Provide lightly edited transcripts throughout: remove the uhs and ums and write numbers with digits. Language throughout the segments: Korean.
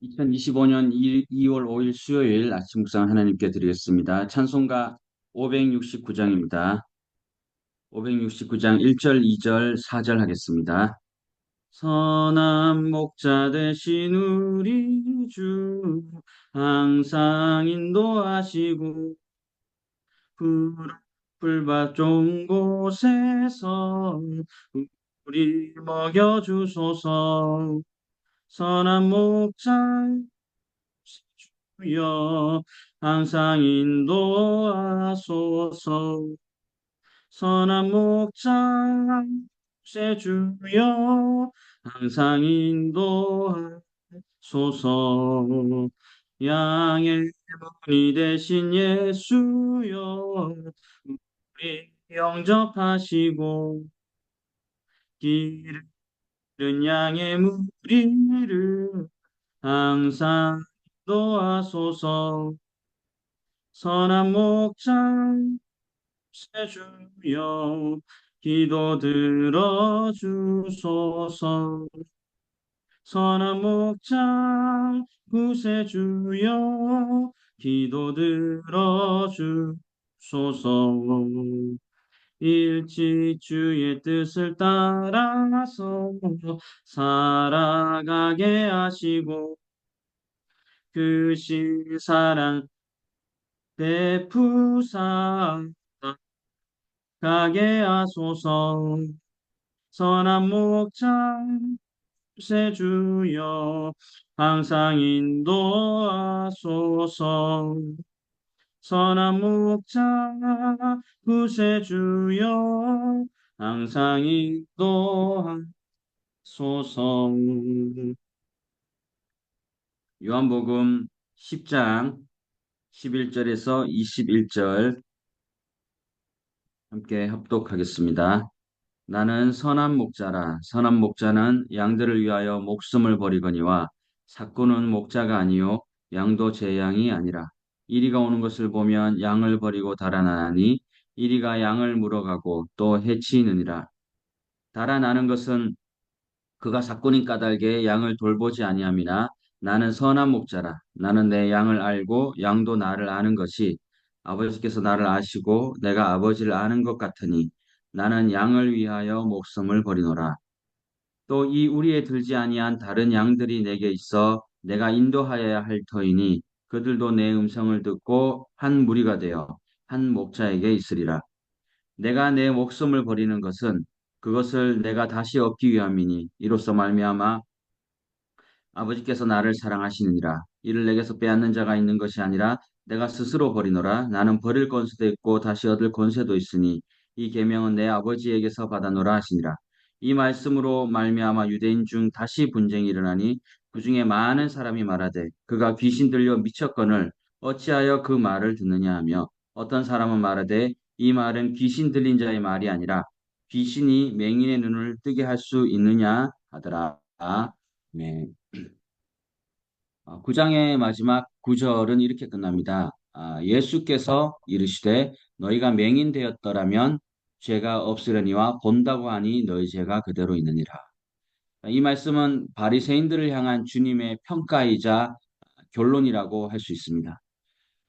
2025년 2월 5일 수요일 아침 묵상 하나님께 드리겠습니다. 찬송가 569장입니다. 569장 1절, 2절, 4절 하겠습니다. 선한 목자 되신 우리 주 항상 인도하시고 푸른 풀밭 좋은 곳에서 우리 먹여주소서. 선한 목자 주여 항상 인도하소서. 선한 목자 새 주여 항상 인도하소서. 양의 문이 되신 예수여 우리 영접하시고 길을 잃은 양의 무리를 항상 인도하소서. 선한 목자 세주여 기도 들어주소서. 선한 목자 구세주여 기도 들어주소서. 일찍 주의 뜻을 따라서 살아가게 하시고 그 시사랑 베푸사 가게 하소서. 선한 목자 세주여 항상 인도하소서. 선한 목자 구세주여 항상 인도하소서. 요한복음 10장 11절에서 21절 함께 합독하겠습니다. 나는 선한 목자라. 선한 목자는 양들을 위하여 목숨을 버리거니와 삭구는 목자가 아니요 양도 제 양이 아니라. 이리가 오는 것을 보면 양을 버리고 달아나니 이리가 양을 물어가고 또 해치느니라. 달아나는 것은 그가 삭구니 까닭에 양을 돌보지 아니함이나 나는 선한 목자라. 나는 내 양을 알고 양도 나를 아는 것이 아버지께서 나를 아시고 내가 아버지를 아는 것 같으니 나는 양을 위하여 목숨을 버리노라. 또 이 우리에 들지 아니한 다른 양들이 내게 있어 내가 인도하여야 할 터이니 그들도 내 음성을 듣고 한 무리가 되어 한 목자에게 있으리라. 내가 내 목숨을 버리는 것은 그것을 내가 다시 얻기 위함이니 이로써 말미암아 아버지께서 나를 사랑하시느니라. 이를 내게서 빼앗는 자가 있는 것이 아니라 내가 스스로 버리노라. 나는 버릴 권세도 있고 다시 얻을 권세도 있으니 이 계명은 내 아버지에게서 받아노라 하시니라. 이 말씀으로 말미암아 유대인 중 다시 분쟁이 일어나니 그 중에 많은 사람이 말하되 그가 귀신 들려 미쳤거늘 어찌하여 그 말을 듣느냐 하며 어떤 사람은 말하되 이 말은 귀신 들린 자의 말이 아니라 귀신이 맹인의 눈을 뜨게 할 수 있느냐 하더라. 네. 9장의 마지막 9절은 이렇게 끝납니다. 예수께서 이르시되 너희가 맹인되었더라면 죄가 없으려니와 본다고 하니 너희 죄가 그대로 있느니라. 이 말씀은 바리새인들을 향한 주님의 평가이자 결론이라고 할 수 있습니다.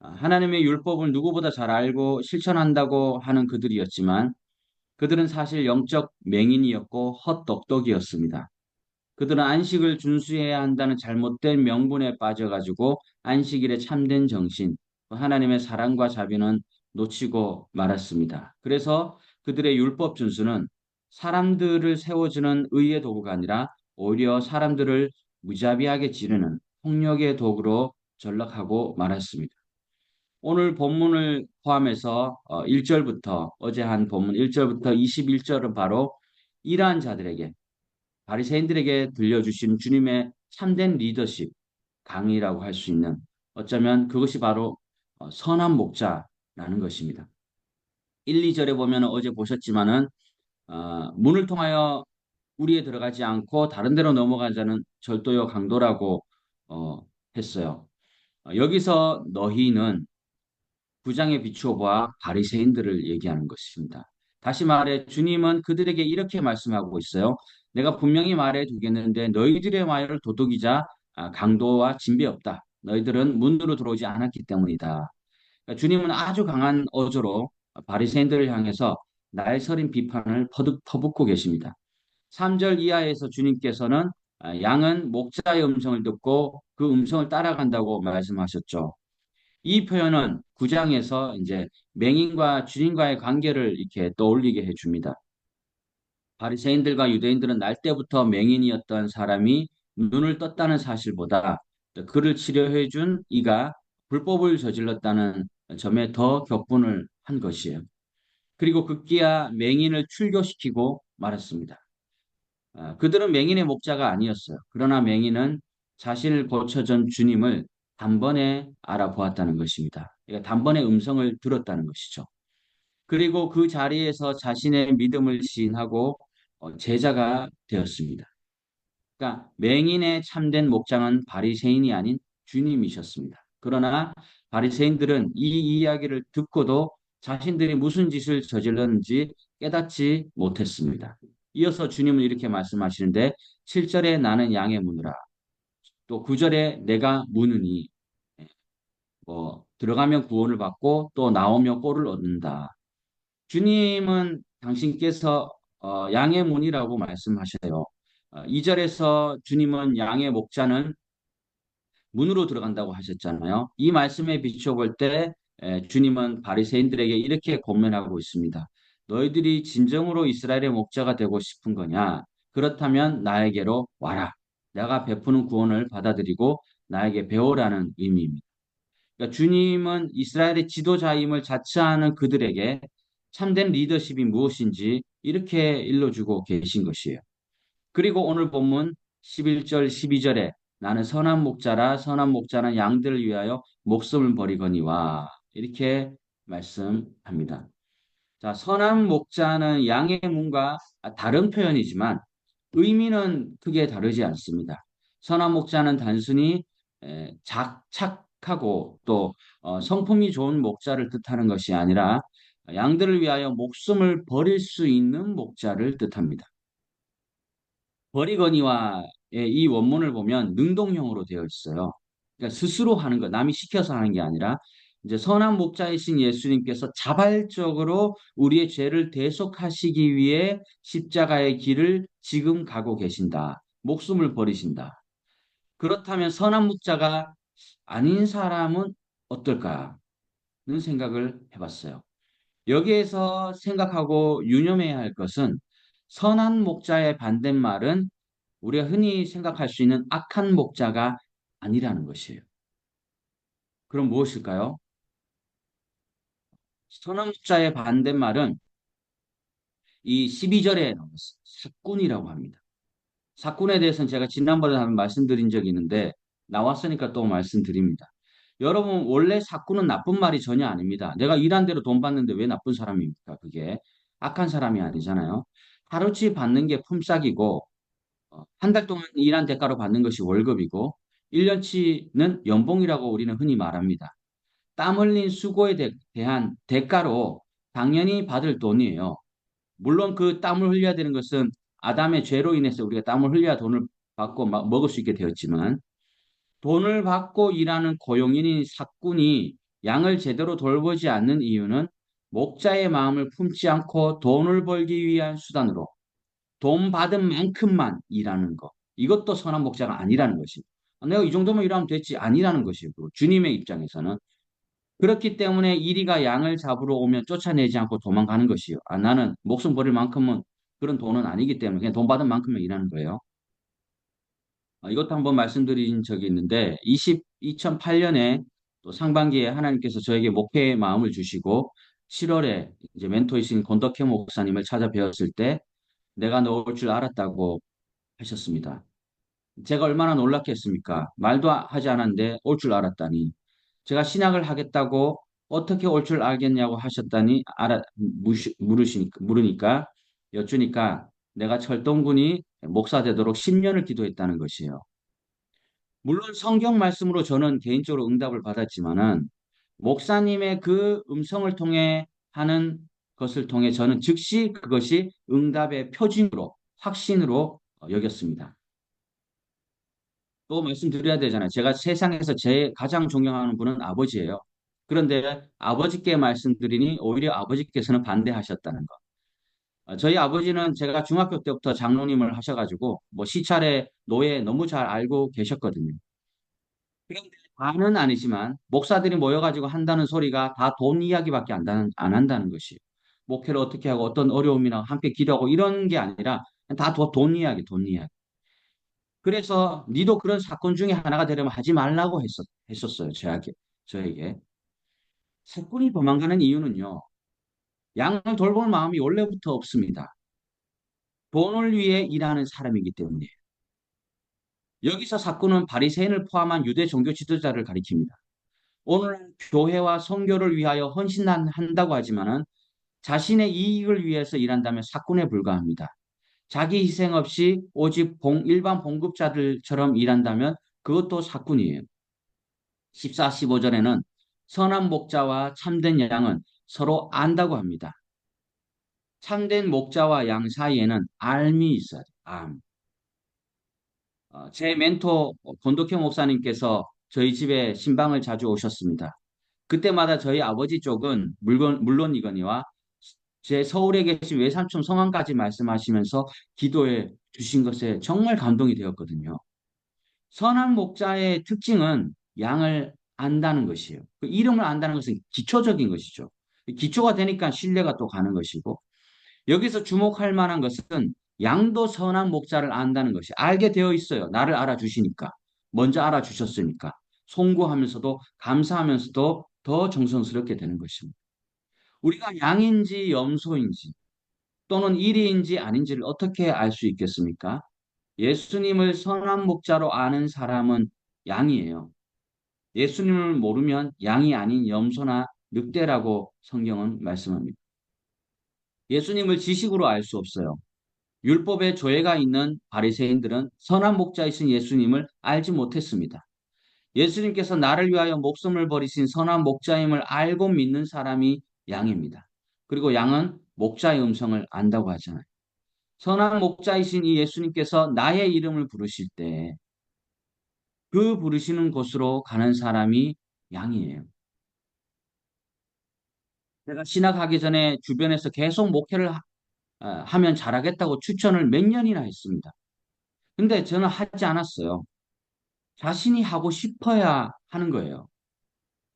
하나님의 율법을 누구보다 잘 알고 실천한다고 하는 그들이었지만 그들은 사실 영적 맹인이었고 헛똑똑이었습니다. 그들은 안식을 준수해야 한다는 잘못된 명분에 빠져가지고 안식일의 참된 정신, 하나님의 사랑과 자비는 놓치고 말았습니다. 그래서 그들의 율법 준수는 사람들을 세워주는 의의 도구가 아니라 오히려 사람들을 무자비하게 지르는 폭력의 도구로 전락하고 말았습니다. 오늘 본문을 포함해서 1절부터 어제 한 본문 1절부터 21절은 바로 이러한 자들에게 바리새인들에게 들려주신 주님의 참된 리더십 강의라고 할 수 있는 어쩌면 그것이 바로 선한 목자라는 것입니다. 1, 2절에 보면 어제 보셨지만은 문을 통하여 우리에 들어가지 않고 다른 데로 넘어간 자는 절도요 강도라고 어, 했어요. 여기서 너희는 부장에 비추어 보아 바리새인들을 얘기하는 것입니다. 다시 말해 주님은 그들에게 이렇게 말씀하고 있어요. 내가 분명히 말해 두겠는데 너희들의 말을 도둑이자 강도와 진배 없다. 너희들은 문으로 들어오지 않았기 때문이다. 그러니까 주님은 아주 강한 어조로 바리새인들을 향해서 날서린 비판을 퍼붓고 계십니다. 3절 이하에서 주님께서는 양은 목자의 음성을 듣고 그 음성을 따라간다고 말씀하셨죠. 이 표현은 9장에서 이제 맹인과 주님과의 관계를 이렇게 떠올리게 해줍니다. 바리새인들과 유대인들은 날 때부터 맹인이었던 사람이 눈을 떴다는 사실보다 그를 치료해 준 이가 불법을 저질렀다는 점에 더 격분을 한 것이에요. 그리고 급기야 맹인을 출교시키고 말았습니다. 그들은 맹인의 목자가 아니었어요. 그러나 맹인은 자신을 고쳐준 주님을 단번에 알아보았다는 것입니다. 그러니까 단번에 음성을 들었다는 것이죠. 그리고 그 자리에서 자신의 믿음을 시인하고 제자가 되었습니다. 그러니까 맹인의 참된 목장은 바리새인이 아닌 주님이셨습니다. 그러나 바리새인들은 이 이야기를 듣고도 자신들이 무슨 짓을 저질렀는지 깨닫지 못했습니다. 이어서 주님은 이렇게 말씀하시는데 7절에 나는 양의 문이라 또 9절에 내가 문이니 들어가면 구원을 받고 또 나오면 꼴을 얻는다. 주님은 당신께서 양의 문이라고 말씀하셔요. 2절에서 주님은 양의 목자는 문으로 들어간다고 하셨잖아요. 이 말씀에 비추어 볼 때 주님은 바리새인들에게 이렇게 권면하고 있습니다. 너희들이 진정으로 이스라엘의 목자가 되고 싶은 거냐? 그렇다면 나에게로 와라. 내가 베푸는 구원을 받아들이고 나에게 배우라는 의미입니다. 그러니까 주님은 이스라엘의 지도자임을 자처하는 그들에게 참된 리더십이 무엇인지 이렇게 일러주고 계신 것이에요. 그리고 오늘 본문 11절, 12절에 나는 선한 목자라 선한 목자는 양들을 위하여 목숨을 버리거니와 이렇게 말씀합니다. 자, 선한 목자는 양의 문과 다른 표현이지만 의미는 크게 다르지 않습니다. 선한 목자는 단순히 착하고 또 성품이 좋은 목자를 뜻하는 것이 아니라 양들을 위하여 목숨을 버릴 수 있는 목자를 뜻합니다. 버리거니와의 이 원문을 보면 능동형으로 되어 있어요. 그러니까 스스로 하는 것, 남이 시켜서 하는 게 아니라 이제 선한 목자이신 예수님께서 자발적으로 우리의 죄를 대속하시기 위해 십자가의 길을 지금 가고 계신다. 목숨을 버리신다. 그렇다면 선한 목자가 아닌 사람은 어떨까는 생각을 해봤어요. 여기에서 생각하고 유념해야 할 것은 선한 목자의 반대말은 우리가 흔히 생각할 수 있는 악한 목자가 아니라는 것이에요. 그럼 무엇일까요? 선한 목자의 반대말은 이 12절에 사꾼이라고 합니다. 사꾼에 대해서는 제가 지난번에 한번 말씀드린 적이 있는데 나왔으니까 또 말씀드립니다. 여러분 원래 사꾼은 나쁜 말이 전혀 아닙니다. 내가 일한 대로 돈 받는데 왜 나쁜 사람입니까? 그게 악한 사람이 아니잖아요. 하루치 받는 게 품삯이고 한 달 동안 일한 대가로 받는 것이 월급이고 1년치는 연봉이라고 우리는 흔히 말합니다. 땀 흘린 수고에 대한 대가로 당연히 받을 돈이에요. 물론 그 땀을 흘려야 되는 것은 아담의 죄로 인해서 우리가 땀을 흘려야 돈을 받고 먹을 수 있게 되었지만 돈을 받고 일하는 고용인인 사꾼이 양을 제대로 돌보지 않는 이유는 목자의 마음을 품지 않고 돈을 벌기 위한 수단으로 돈 받은 만큼만 일하는 거. 이것도 선한 목자가 아니라는 것입니다. 내가 이 정도면 일하면 됐지. 아니라는 것이고 주님의 입장에서는. 그렇기 때문에 이리가 양을 잡으러 오면 쫓아내지 않고 도망가는 것이요. 나는 목숨 버릴 만큼은 그런 돈은 아니기 때문에 그냥 돈 받은 만큼만 일하는 거예요. 이것도 한번 말씀드린 적이 있는데 2008년에 또 상반기에 하나님께서 저에게 목회의 마음을 주시고 7월에 이제 멘토이신 권덕현 목사님을 찾아뵈었을 때 내가 너 올 줄 알았다고 하셨습니다. 제가 얼마나 놀랐겠습니까? 말도 하지 않았는데 올 줄 알았다니. 제가 신학을 하겠다고 어떻게 올 줄 알겠냐고 하셨다니 물으니까 여쭈니까 내가 철동군이 목사 되도록 10년을 기도했다는 것이에요. 물론 성경 말씀으로 저는 개인적으로 응답을 받았지만은 목사님의 그 음성을 통해 하는 것을 통해 저는 즉시 그것이 응답의 표징으로 확신으로 여겼습니다. 또 말씀드려야 되잖아요. 제가 세상에서 제 가장 존경하는 분은 아버지예요. 그런데 아버지께 말씀드리니 오히려 아버지께서는 반대하셨다는 거. 저희 아버지는 제가 중학교 때부터 장로님을 하셔가지고 뭐 시찰에 노예 너무 잘 알고 계셨거든요. 그런데 다는 아니지만 목사들이 모여가지고 한다는 소리가 다 돈 이야기밖에 안 한다는 것이 목회를 어떻게 하고 어떤 어려움이나 함께 기도하고 이런 게 아니라 다 돈 이야기, 돈 이야기. 그래서 니도 그런 사건 중에 하나가 되려면 하지 말라고 했었어요. 저에게. 사건이 도망가는 이유는요. 양을 돌볼 마음이 원래부터 없습니다. 돈을 위해 일하는 사람이기 때문에. 여기서 사건은 바리새인을 포함한 유대 종교 지도자를 가리킵니다. 오늘 교회와 선교를 위하여 헌신한다고 하지만은 자신의 이익을 위해서 일한다면 사건에 불과합니다. 자기 희생 없이 오직 일반 봉급자들처럼 일한다면 그것도 사건이에요. 14, 15절에는 선한 목자와 참된 양은 서로 안다고 합니다. 참된 목자와 양 사이에는 알미 있어요. 암. 제 멘토 권독형 목사님께서 저희 집에 신방을 자주 오셨습니다. 그때마다 저희 아버지 쪽은 물론이거니와 제 서울에 계신 외삼촌 성함까지 말씀하시면서 기도해 주신 것에 정말 감동이 되었거든요. 선한 목자의 특징은 양을 안다는 것이에요. 그 이름을 안다는 것은 기초적인 것이죠. 기초가 되니까 신뢰가 또 가는 것이고 여기서 주목할 만한 것은 양도 선한 목자를 안다는 것이 알게 되어 있어요. 나를 알아주시니까. 먼저 알아주셨으니까. 송구하면서도 감사하면서도 더 정성스럽게 되는 것입니다. 우리가 양인지 염소인지 또는 일이인지 아닌지를 어떻게 알 수 있겠습니까? 예수님을 선한 목자로 아는 사람은 양이에요. 예수님을 모르면 양이 아닌 염소나 늑대라고 성경은 말씀합니다. 예수님을 지식으로 알 수 없어요. 율법에 조예가 있는 바리새인들은 선한 목자이신 예수님을 알지 못했습니다. 예수님께서 나를 위하여 목숨을 버리신 선한 목자임을 알고 믿는 사람이 양입니다. 그리고 양은 목자의 음성을 안다고 하잖아요. 선한 목자이신 이 예수님께서 나의 이름을 부르실 때 그 부르시는 곳으로 가는 사람이 양이에요. 제가 신학하기 전에 주변에서 계속 목회를 하면 잘하겠다고 추천을 몇 년이나 했습니다. 근데 저는 하지 않았어요. 자신이 하고 싶어야 하는 거예요.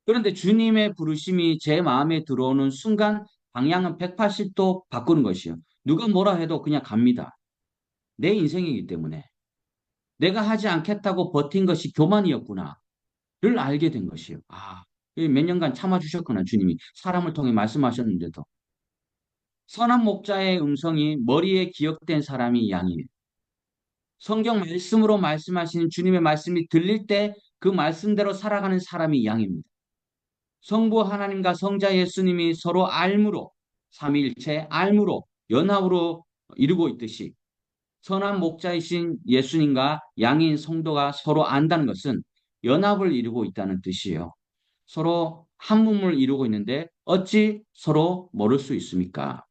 그런데 주님의 부르심이 제 마음에 들어오는 순간 방향은 180도 바꾸는 것이요. 누가 뭐라 해도 그냥 갑니다. 내 인생이기 때문에. 내가 하지 않겠다고 버틴 것이 교만이었구나를 알게 된 것이요. 몇 년간 참아주셨구나, 주님이. 사람을 통해 말씀하셨는데도. 선한 목자의 음성이 머리에 기억된 사람이 양이에요. 성경 말씀으로 말씀하시는 주님의 말씀이 들릴 때 그 말씀대로 살아가는 사람이 양입니다. 성부 하나님과 성자 예수님이 서로 알무로 삼위일체 알무로 연합으로 이루고 있듯이 선한 목자이신 예수님과 양인 성도가 서로 안다는 것은 연합을 이루고 있다는 뜻이에요. 서로 한 몸을 이루고 있는데 어찌 서로 모를 수 있습니까?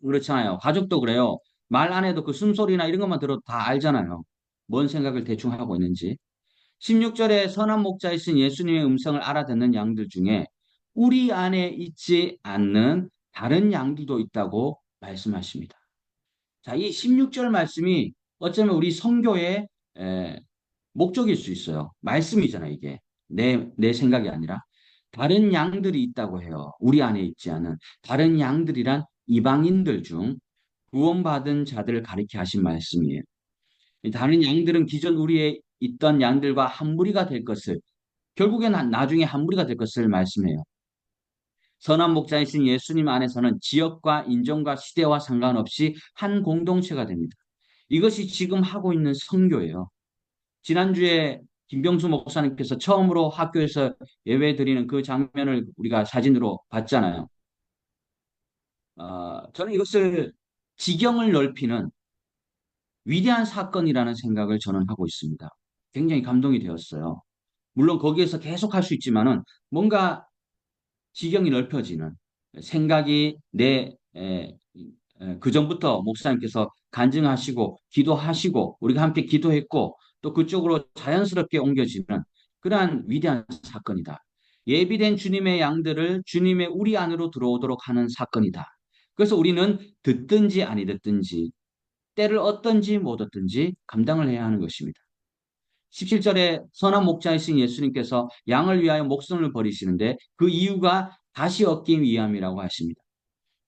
그렇잖아요. 가족도 그래요. 말 안 해도 그 숨소리나 이런 것만 들어도 다 알잖아요. 뭔 생각을 대충 하고 있는지. 16절에 선한 목자이신 예수님의 음성을 알아듣는 양들 중에 우리 안에 있지 않는 다른 양들도 있다고 말씀하십니다. 자, 이 16절 말씀이 어쩌면 우리 선교의 목적일 수 있어요. 말씀이잖아요, 이게. 내 생각이 아니라. 다른 양들이 있다고 해요. 우리 안에 있지 않은. 다른 양들이란 이방인들 중 구원받은 자들을 가리켜 하신 말씀이에요. 이 다른 양들은 기존 우리에 있던 양들과 한 무리가 될 것을, 결국엔 나중에 한 무리가 될 것을 말씀해요. 선한 목자이신 예수님 안에서는 지역과 인종과 시대와 상관없이 한 공동체가 됩니다. 이것이 지금 하고 있는 선교예요. 지난주에 김병수 목사님께서 처음으로 학교에서 예배 드리는 그 장면을 우리가 사진으로 봤잖아요. 저는 이것을 지경을 넓히는 위대한 사건이라는 생각을 저는 하고 있습니다. 굉장히 감동이 되었어요. 물론 거기에서 계속 할 수 있지만은 뭔가 지경이 넓혀지는 생각이 그 전부터 목사님께서 간증하시고 기도하시고 우리가 함께 기도했고 또 그쪽으로 자연스럽게 옮겨지는 그러한 위대한 사건이다. 예비된 주님의 양들을 주님의 우리 안으로 들어오도록 하는 사건이다. 그래서 우리는 듣든지 아니 듣든지 때를 얻든지 못 얻든지 감당을 해야 하는 것입니다. 17절에 선한 목자이신 예수님께서 양을 위하여 목숨을 버리시는데 그 이유가 다시 얻기 위함이라고 하십니다.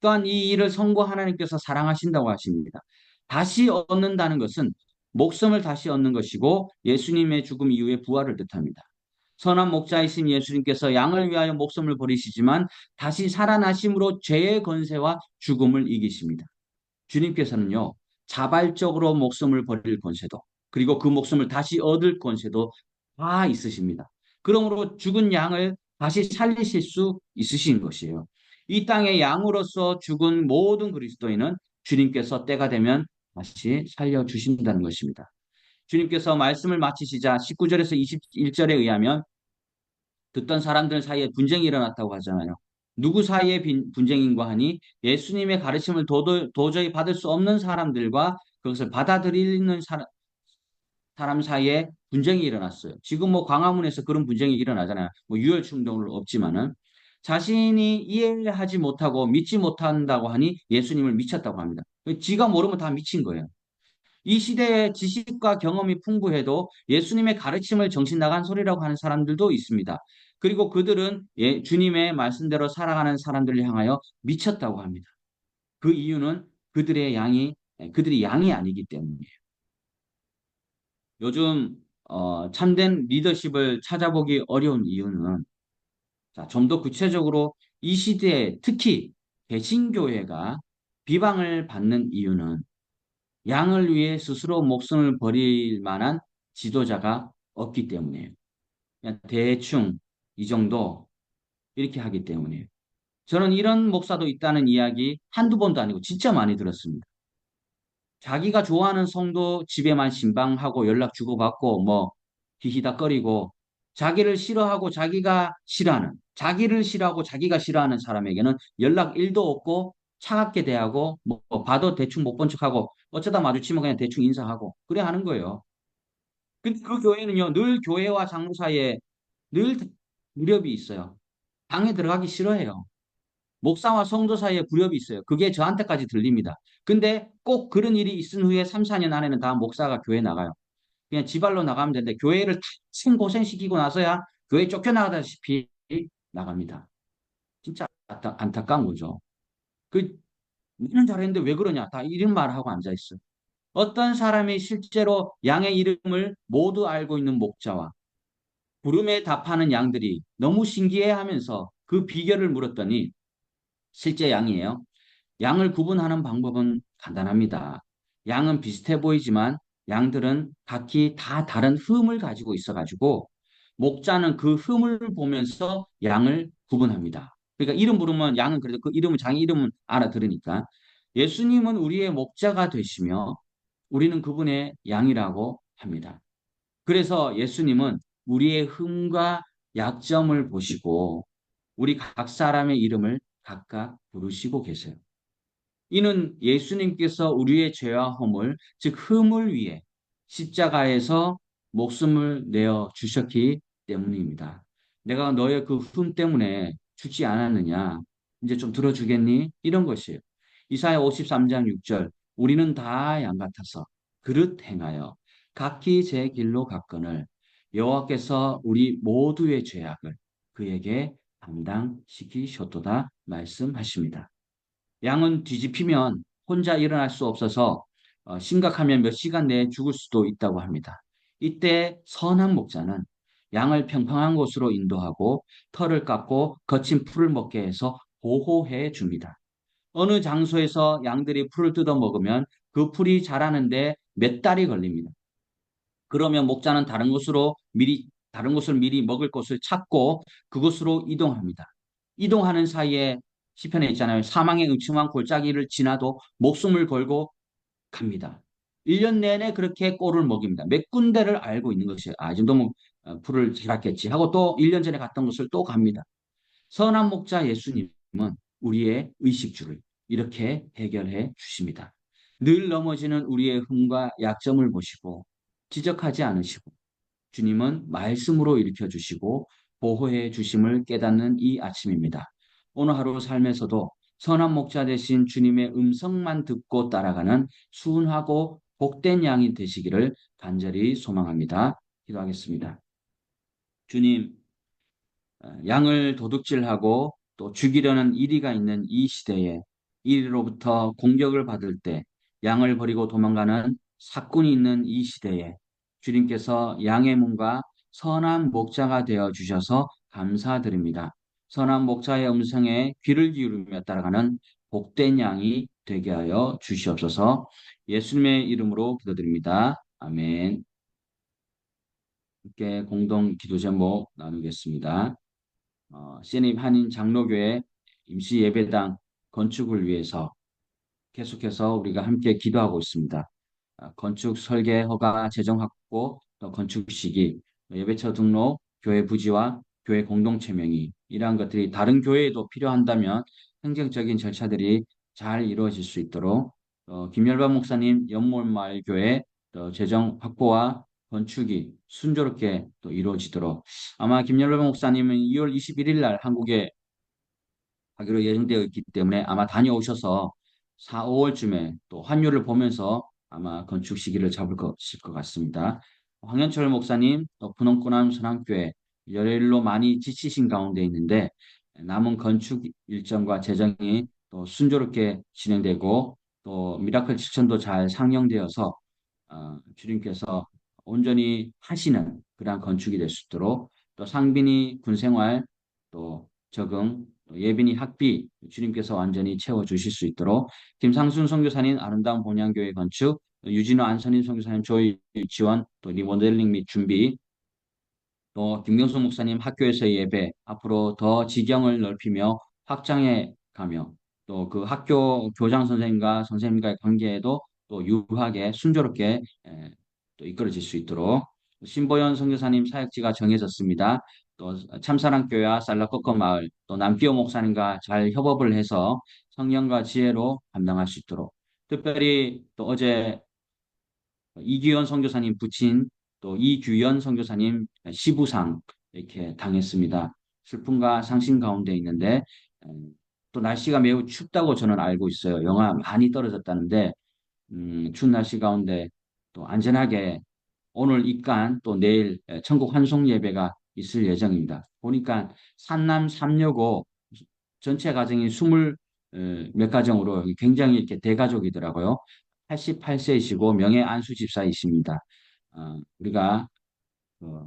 또한 이 일을 성부 하나님께서 사랑하신다고 하십니다. 다시 얻는다는 것은 목숨을 다시 얻는 것이고 예수님의 죽음 이후의 부활을 뜻합니다. 선한 목자이신 예수님께서 양을 위하여 목숨을 버리시지만 다시 살아나심으로 죄의 권세와 죽음을 이기십니다. 주님께서는요, 자발적으로 목숨을 버릴 권세도, 그리고 그 목숨을 다시 얻을 권세도 다 있으십니다. 그러므로 죽은 양을 다시 살리실 수 있으신 것이에요. 이 땅의 양으로서 죽은 모든 그리스도인은 주님께서 때가 되면 다시 살려주신다는 것입니다. 주님께서 말씀을 마치시자 19절에서 21절에 의하면 듣던 사람들 사이에 분쟁이 일어났다고 하잖아요. 누구 사이의 분쟁인가 하니 예수님의 가르침을 도저히 받을 수 없는 사람들과 그것을 받아들이는 사람 사이에 분쟁이 일어났어요. 지금 뭐 광화문에서 그런 분쟁이 일어나잖아요. 뭐 유혈 충동은 없지만은 자신이 이해하지 못하고 믿지 못한다고 하니 예수님을 미쳤다고 합니다. 지가 모르면 다 미친 거예요. 이 시대에 지식과 경험이 풍부해도 예수님의 가르침을 정신 나간 소리라고 하는 사람들도 있습니다. 그리고 그들은 주님의 말씀대로 살아가는 사람들을 향하여 미쳤다고 합니다. 그 이유는 그들이 양이 아니기 때문이에요. 요즘 참된 리더십을 찾아보기 어려운 이유는 좀 더 구체적으로 이 시대에 특히 개신교회가 비방을 받는 이유는 양을 위해 스스로 목숨을 버릴 만한 지도자가 없기 때문이에요. 그냥 대충 이 정도 이렇게 하기 때문이에요. 저는 이런 목사도 있다는 이야기 한두 번도 아니고 진짜 많이 들었습니다. 자기가 좋아하는 성도 집에만 신방하고 연락 주고받고 뭐 히히닥거리고 자기를 싫어하고 자기가 싫어하는 사람에게는 연락 1도 없고 차갑게 대하고 뭐 봐도 대충 못 본 척하고 어쩌다 마주치면 그냥 대충 인사하고 그래 하는 거예요. 근데 그 교회는요 늘 교회와 장로 사이에 늘 무렵이 있어요. 방에 들어가기 싫어해요. 목사와 성도 사이에 불협이 있어요. 그게 저한테까지 들립니다. 근데 꼭 그런 일이 있은 후에 3, 4년 안에는 다 목사가 교회 나가요. 그냥 지발로 나가면 되는데 교회를 탁 고생시키고 나서야 교회 쫓겨나가다시피 나갑니다. 진짜 안타까운 거죠. 그 나는 잘했는데 왜 그러냐? 다 이런 말을 하고 앉아 있어. 어떤 사람이 실제로 양의 이름을 모두 알고 있는 목자와 부름에 답하는 양들이 너무 신기해하면서 그 비결을 물었더니 실제 양이에요. 양을 구분하는 방법은 간단합니다. 양은 비슷해 보이지만 양들은 각기 다 다른 흠을 가지고 있어가지고 목자는 그 흠을 보면서 양을 구분합니다. 그러니까 이름 부르면 양은 그래도 그 이름은 자기 이름은 알아들으니까 예수님은 우리의 목자가 되시며 우리는 그분의 양이라고 합니다. 그래서 예수님은 우리의 흠과 약점을 보시고 우리 각 사람의 이름을 각각 부르시고 계세요. 이는 예수님께서 우리의 죄와 허물, 즉 흠을 위해 십자가에서 목숨을 내어 주셨기 때문입니다. 내가 너의 그 흠 때문에 죽지 않았느냐? 이제 좀 들어주겠니? 이런 것이에요. 이사야 53장 6절. 우리는 다 양 같아서 그릇 행하여 각기 제 길로 갔거늘 여호와께서 우리 모두의 죄악을 그에게 담당시키셨도다 말씀하십니다. 양은 뒤집히면 혼자 일어날 수 없어서 심각하면 몇 시간 내에 죽을 수도 있다고 합니다. 이때 선한 목자는 양을 평평한 곳으로 인도하고 털을 깎고 거친 풀을 먹게 해서 보호해 줍니다. 어느 장소에서 양들이 풀을 뜯어 먹으면 그 풀이 자라는데 몇 달이 걸립니다. 그러면 목자는 다른 곳을 미리 먹을 곳을 찾고 그곳으로 이동합니다. 이동하는 사이에 시편에 있잖아요. 사망의 음침한 골짜기를 지나도 목숨을 걸고 갑니다. 1년 내내 그렇게 꼴을 먹입니다. 몇 군데를 알고 있는 것이에요. 이 정도면 풀을 지났겠지 하고 또 1년 전에 갔던 곳을 또 갑니다. 선한 목자 예수님은 우리의 의식주를 이렇게 해결해 주십니다. 늘 넘어지는 우리의 흠과 약점을 보시고 지적하지 않으시고 주님은 말씀으로 일으켜 주시고 보호해 주심을 깨닫는 이 아침입니다. 오늘 하루 삶에서도 선한 목자 되신 주님의 음성만 듣고 따라가는 순하고 복된 양이 되시기를 간절히 소망합니다. 기도하겠습니다. 주님, 양을 도둑질하고 또 죽이려는 이리가 있는 이 시대에 이리로부터 공격을 받을 때 양을 버리고 도망가는 사꾼이 있는 이 시대에 주님께서 양의 문과 선한 목자가 되어 주셔서 감사드립니다. 선한 목자의 음성에 귀를 기울이며 따라가는 복된 양이 되게 하여 주시옵소서. 예수님의 이름으로 기도드립니다. 아멘. 함께 공동 기도 제목 나누겠습니다. 신입 한인 장로교회 임시 예배당 건축을 위해서 계속해서 우리가 함께 기도하고 있습니다. 건축 설계 허가 재정 확보, 또 건축 시기, 예배처 등록, 교회 부지와 교회 공동체 명의 이러한 것들이 다른 교회에도 필요한다면 행정적인 절차들이 잘 이루어질 수 있도록 김열반 목사님 연못마을 교회 재정 확보와 건축이 순조롭게 또 이루어지도록 아마 김열반 목사님은 2월 21일 날 한국에 하기로 예정되어 있기 때문에 아마 다녀오셔서 4, 5월쯤에 또 환율을 보면서 아마 건축 시기를 잡을 것일 것 같습니다. 황현철 목사님, 또 분홍군함 선한교회 열일로 많이 지치신 가운데 있는데 남은 건축 일정과 재정이 또 순조롭게 진행되고 또 미라클 7천도 잘 상영되어서 주님께서 온전히 하시는 그러한 건축이 될 수 있도록 또 상빈이 군생활 또 적응 또 예빈이 학비 주님께서 완전히 채워주실 수 있도록 김상순 선교사님 아름다운 본향교회 건축 유진호 안선인 선교사님 조의 지원 또 리모델링 및 준비 또 김경수 목사님 학교에서의 예배 앞으로 더 지경을 넓히며 확장해 가며 또 그 학교 교장 선생님과 선생님과의 관계에도 또 유하게 순조롭게 또 이끌어질 수 있도록 신보현 선교사님 사역지가 정해졌습니다. 또 참사랑교회와 살라코커 마을 또 남기호 목사님과 잘 협업을 해서 성령과 지혜로 감당할 수 있도록 특별히 또 어제 이규현 선교사님 부친 또 이규현 선교사님 시부상 이렇게 당했습니다. 슬픔과 상심 가운데 있는데 또 날씨가 매우 춥다고 저는 알고 있어요. 영하 많이 떨어졌다는데 추운 날씨 가운데 또 안전하게 오늘 입간 또 내일 천국 환송 예배가 있을 예정입니다. 보니까 산남 삼여고 전체 가정이 20 몇 가정으로 굉장히 이렇게 대가족이더라고요. 88세이시고 명예 안수 집사이십니다. 우리가 어,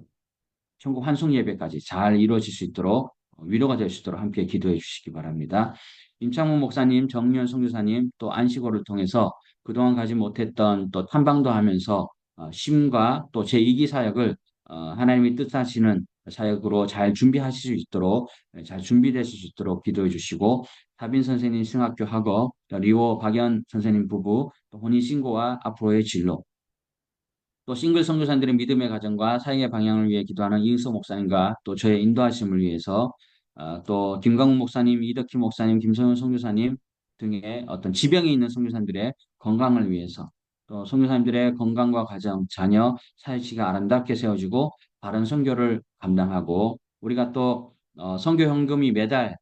천국 환송 예배까지 잘 이루어질 수 있도록 위로가 될 수 있도록 함께 기도해 주시기 바랍니다. 임창문 목사님, 정윤 선교사님 또 안식월을 통해서 그동안 가지 못했던 또 탐방도 하면서 심과 또 제2기 사역을 하나님이 뜻하시는 사역으로 잘 준비하실 수 있도록 잘 준비되실 수 있도록 기도해 주시고 다빈 선생님 승학교 학업, 리오 박연 선생님 부부 또 혼인신고와 앞으로의 진로 또 싱글 선교사님들의 믿음의 가정과 사역의 방향을 위해 기도하는 이은서 목사님과 또 저의 인도하심을 위해서 또 김광훈 목사님, 이덕희 목사님, 김성현 선교사님 등의 어떤 지병이 있는 선교사님들의 건강을 위해서 또 선교사님들의 건강과 가정, 자녀, 사역지가 아름답게 세워지고 바른 선교를 감당하고 우리가 또 선교 현금이 매달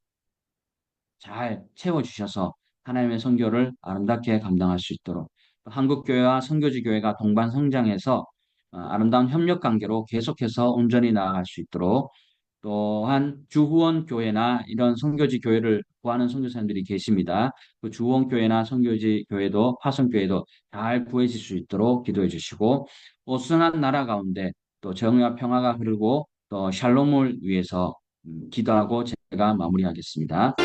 잘 채워주셔서 하나님의 선교를 아름답게 감당할 수 있도록 한국교회와 선교지 교회가 동반 성장해서 아름다운 협력 관계로 계속해서 온전히 나아갈 수 있도록 또한 주후원 교회나 이런 선교지 교회를 구하는 선교사님들이 계십니다. 그 주후원 교회나 선교지 교회도 화성 교회도 잘 구해질 수 있도록 기도해 주시고 오순한 나라 가운데 또 정의와 평화가 흐르고 또 샬롬을 위해서 기도하고 제가 마무리하겠습니다.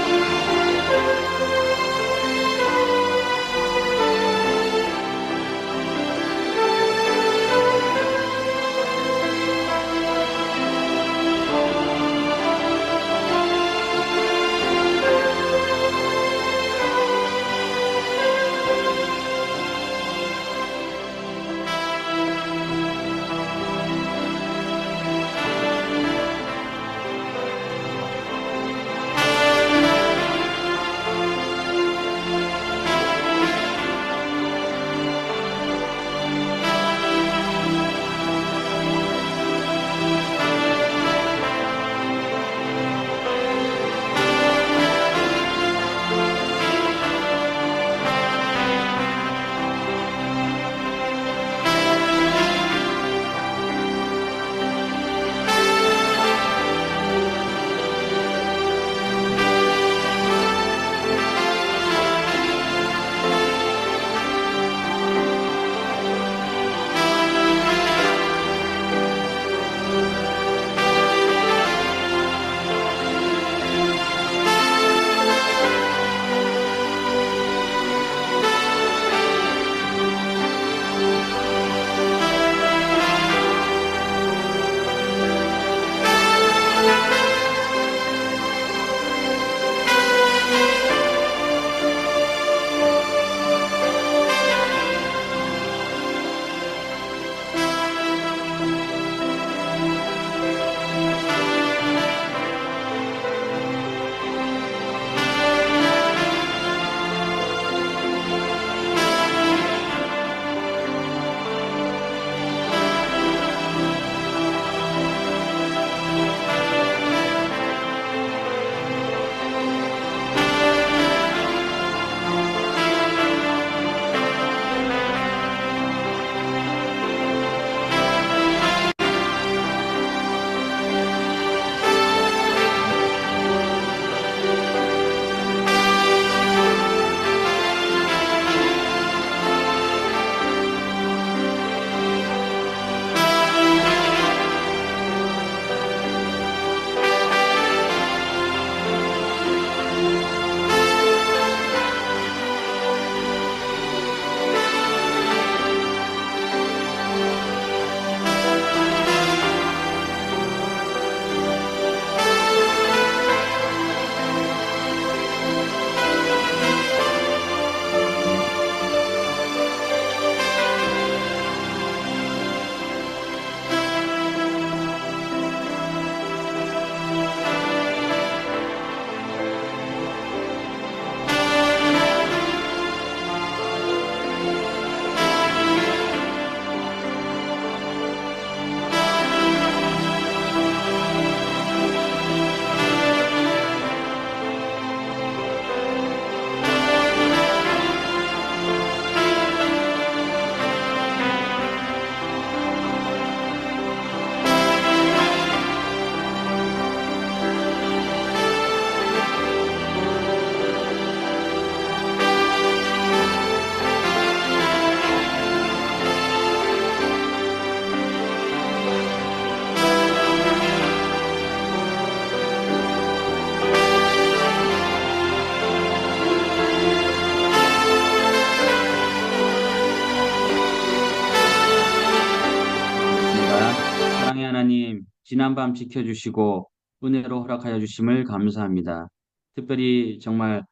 사랑의 하나님, 지난밤 지켜주시고 은혜로 허락하여 주심을 감사합니다. 특별히 정말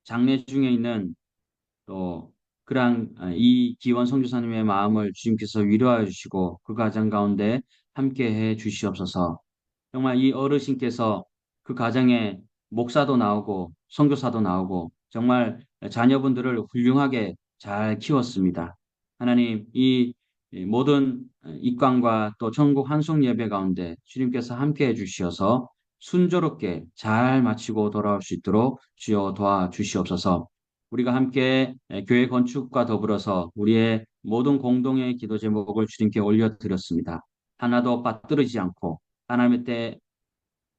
장래 중에 있는 또 그러한 이기원 선교사님의 마음을 주님께서 위로하여 주시고 그 가정 가운데 함께해 주시옵소서. 정말 이 어르신께서 그 가정에 목사도 나오고 선교사도 나오고 정말 자녀분들을 훌륭하게 잘 키웠습니다. 하나님, 이 모든 입광과 또 전국 환송 예배 가운데 주님께서 함께해 주시어서 순조롭게 잘 마치고 돌아올 수 있도록 주여 도와주시옵소서. 우리가 함께 교회 건축과 더불어서 우리의 모든 공동의 기도 제목을 주님께 올려드렸습니다. 하나도 빠뜨리지 않고 하나님의 때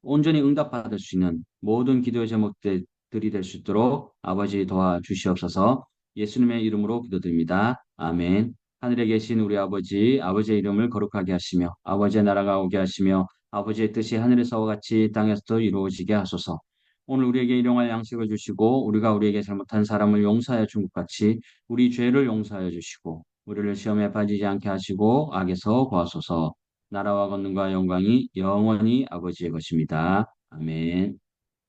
온전히 응답받을 수 있는 모든 기도의 제목들이 될 수 있도록 아버지 도와주시옵소서. 예수님의 이름으로 기도드립니다. 아멘. 하늘에 계신 우리 아버지, 아버지의 이름을 거룩하게 하시며 아버지의 나라가 오게 하시며 아버지의 뜻이 하늘에서와 같이 땅에서도 이루어지게 하소서. 오늘 우리에게 일용할 양식을 주시고 우리가 우리에게 잘못한 사람을 용서하여 준 것 같이 우리 죄를 용서하여 주시고 우리를 시험에 빠지지 않게 하시고 악에서 구하소서. 나라와 권능과 영광이 영원히 아버지의 것입니다. 아멘.